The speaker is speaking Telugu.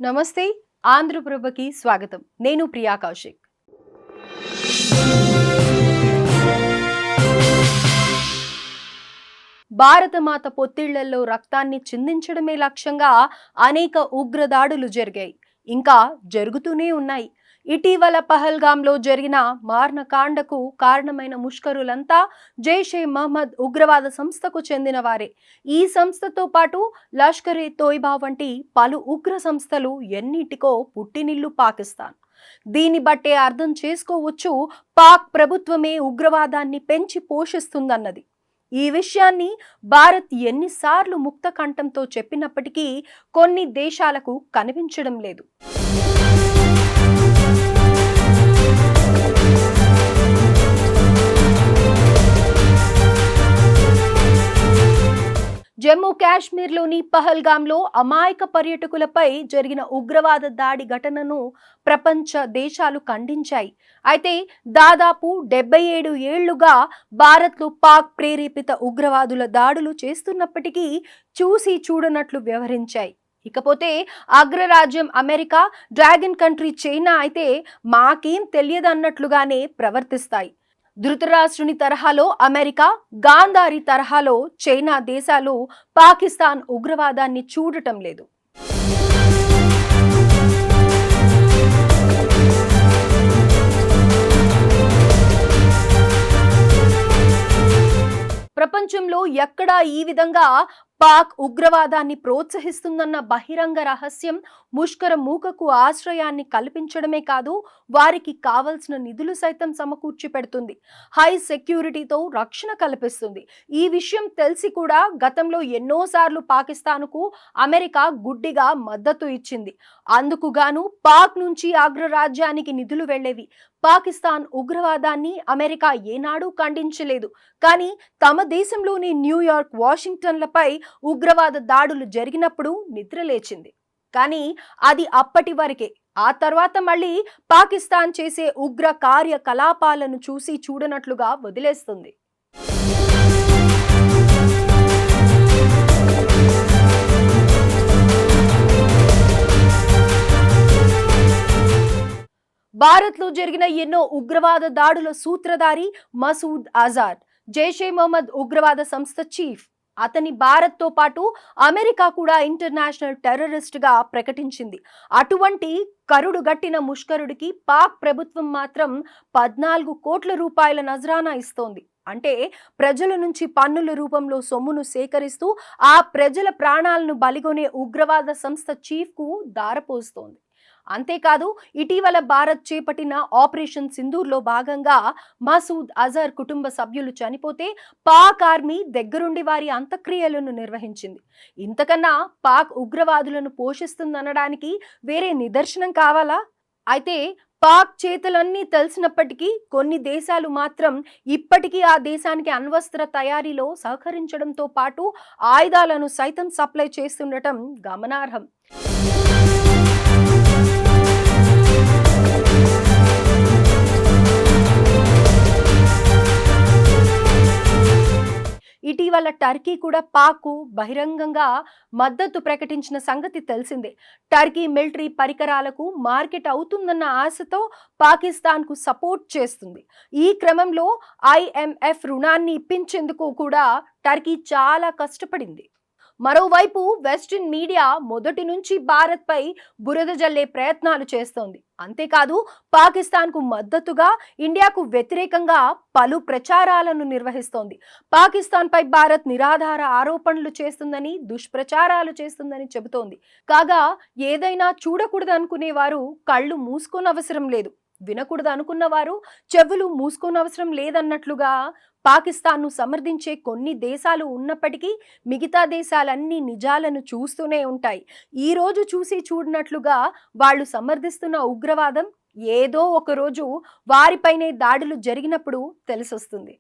నమస్తే. ఆంధ్రప్రభకి స్వాగతం. నేను ప్రియా కౌశిక్. భారతమాత పొత్తిళ్లలో రక్తాన్ని చిందించడమే లక్ష్యంగా అనేక ఉగ్రదాడులు జరిగాయి, ఇంకా జరుగుతూనే ఉన్నాయి. ఇటీవల పహల్గాంలో జరిగిన మారణకాండకు కారణమైన ముష్కరులంతా జైషే మహమ్మద్ ఉగ్రవాద సంస్థకు చెందిన వారే. ఈ సంస్థతో పాటు లష్కరే తోయిబా వంటి పలు ఉగ్ర సంస్థలు ఎన్నిటికో పుట్టినిల్లు పాకిస్తాన్. దీన్ని బట్టే అర్థం చేసుకోవచ్చు పాక్ ప్రభుత్వమే ఉగ్రవాదాన్ని పెంచి పోషిస్తుందన్నది. ఈ విషయాన్ని భారత్ ఎన్నిసార్లు ముక్త కంఠంతో చెప్పినప్పటికీ కొన్ని దేశాలకు కనిపించడం లేదు. జమ్మూ కాశ్మీర్లోని పహల్గాంలో అమాయక పర్యాటకులపై జరిగిన ఉగ్రవాద దాడి ఘటనను ప్రపంచ దేశాలు ఖండించాయి. అయితే దాదాపు 77 ఏళ్లుగా భారత్లో పాక్ ప్రేరేపిత ఉగ్రవాదుల దాడులు చేస్తున్నప్పటికీ చూసి చూడనట్లు వ్యవహరించాయి. ఇకపోతే అగ్రరాజ్యం అమెరికా, డ్రాగన్ కంట్రీ చైనా అయితే మాకేం తెలియదన్నట్లుగానే ప్రవర్తిస్తాయి. ధృతరాష్ట్రుని తరహాలో అమెరికా, గాంధారి తరహాలో చైనా దేశాలు పాకిస్తాన్ ఉగ్రవాదాన్ని చూడటం లేదు. ప్రపంచంలో ఎక్కడా ఈ విధంగా పాక్ ఉగ్రవాదాన్ని ప్రోత్సహిస్తుందన్న బహిరంగ రహస్యం ముష్కర మూకకు ఆశ్రయాన్ని కల్పించడమే కాదు, వారికి కావలసిన నిధులు సైతం సమకూర్చి పెడుతుంది. హై సెక్యూరిటీతో రక్షణ కల్పిస్తుంది. ఈ విషయం తెలిసి కూడా గతంలో ఎన్నోసార్లు పాకిస్తాన్కు అమెరికా గుడ్డిగా మద్దతు ఇచ్చింది. అందుకుగాను పాక్ నుంచి అగ్రరాజ్యానికి నిధులు వెళ్లేవి. పాకిస్తాన్ ఉగ్రవాదాన్ని అమెరికా ఏనాడూ ఖండించలేదు. కానీ తమ దేశంలోని న్యూయార్క్, వాషింగ్టన్లపై ఉగ్రవాద దాడులు జరిగినప్పుడు నిద్రలేచింది. కానీ అది అప్పటి వరకే. ఆ తర్వాత మళ్ళీ పాకిస్తాన్ చేసే ఉగ్ర కార్యకలాపాలను చూసి చూడనట్లుగా వదిలేస్తుంది. భారత్లో జరిగిన ఎన్నో ఉగ్రవాద దాడుల సూత్రధారి మసూద్ అజార్, జైషే మహమ్మద్ ఉగ్రవాద సంస్థ చీఫ్. అతని భారత్తో పాటు అమెరికా కూడా ఇంటర్నేషనల్ టెర్రరిస్ట్ గా ప్రకటించింది. అటువంటి కరుడుగట్టిన ముష్కరుడికి పాక్ ప్రభుత్వం మాత్రం 14 కోట్ల రూపాయల నజరానా ఇస్తోంది. అంటే ప్రజల నుంచి పన్నుల రూపంలో సొమ్మును సేకరిస్తూ ఆ ప్రజల ప్రాణాలను బలిగొనే ఉగ్రవాద సంస్థ చీఫ్ కు దారపోస్తోంది. అంతేకాదు, ఇటీవల భారత్ చేపట్టిన ఆపరేషన్ సింధూర్లో భాగంగా మసూద్ అజర్ కుటుంబ సభ్యులు చనిపోతే పాక్ ఆర్మీ దగ్గరుండి వారి అంత్యక్రియలను నిర్వహించింది. ఇంతకన్నా పాక్ ఉగ్రవాదులను పోషిస్తుందనడానికి వేరే నిదర్శనం కావాలా? అయితే పాక్ చేతులన్నీ తెలిసినప్పటికీ కొన్ని దేశాలు మాత్రం ఇప్పటికీ ఆ దేశానికి అణ్వస్త్ర తయారీలో సహకరించడంతో పాటు ఆయుధాలను సైతం సప్లై చేస్తుండటం గమనార్హం. ఇటీవల టర్కీ కూడా పాక్కు బహిరంగంగా మద్దతు ప్రకటించిన సంగతి తెలిసిందే. టర్కీ మిలిటరీ పరికరాలకు మార్కెట్ అవుతుందన్న ఆశతో పాకిస్తాన్కు సపోర్ట్ చేస్తుంది. ఈ క్రమంలో IMF రుణాన్ని ఇప్పించేందుకు కూడా టర్కీ చాలా కష్టపడింది. మరోవైపు వెస్టర్న్ మీడియా మొదటి నుంచి భారత్పై బురద జల్లే ప్రయత్నాలు చేస్తోంది. అంతేకాదు, పాకిస్తాన్కు మద్దతుగా ఇండియాకు వ్యతిరేకంగా పలు ప్రచారాలను నిర్వహిస్తోంది. పాకిస్తాన్పై భారత్ నిరాధార ఆరోపణలు చేస్తుందని, దుష్ప్రచారాలు చేస్తుందని చెబుతోంది. కాగా ఏదైనా చూడకూడదు అనుకునేవారు కళ్ళు మూసుకోనవసరం లేదు, వినకూడదు అనుకున్న వారు చెవులు మూసుకోనవసరం లేదన్నట్లుగా పాకిస్తాన్ను సమర్థించే కొన్ని దేశాలు ఉన్నప్పటికీ మిగతా దేశాలన్నీ నిజాలను చూస్తూనే ఉంటాయి. ఈ రోజు చూసి చూడనట్లుగా వాళ్ళు సమర్థిస్తున్న ఉగ్రవాదం ఏదో ఒక రోజు వారిపైనే దాడులు జరిగినప్పుడు తెలిసొస్తుంది.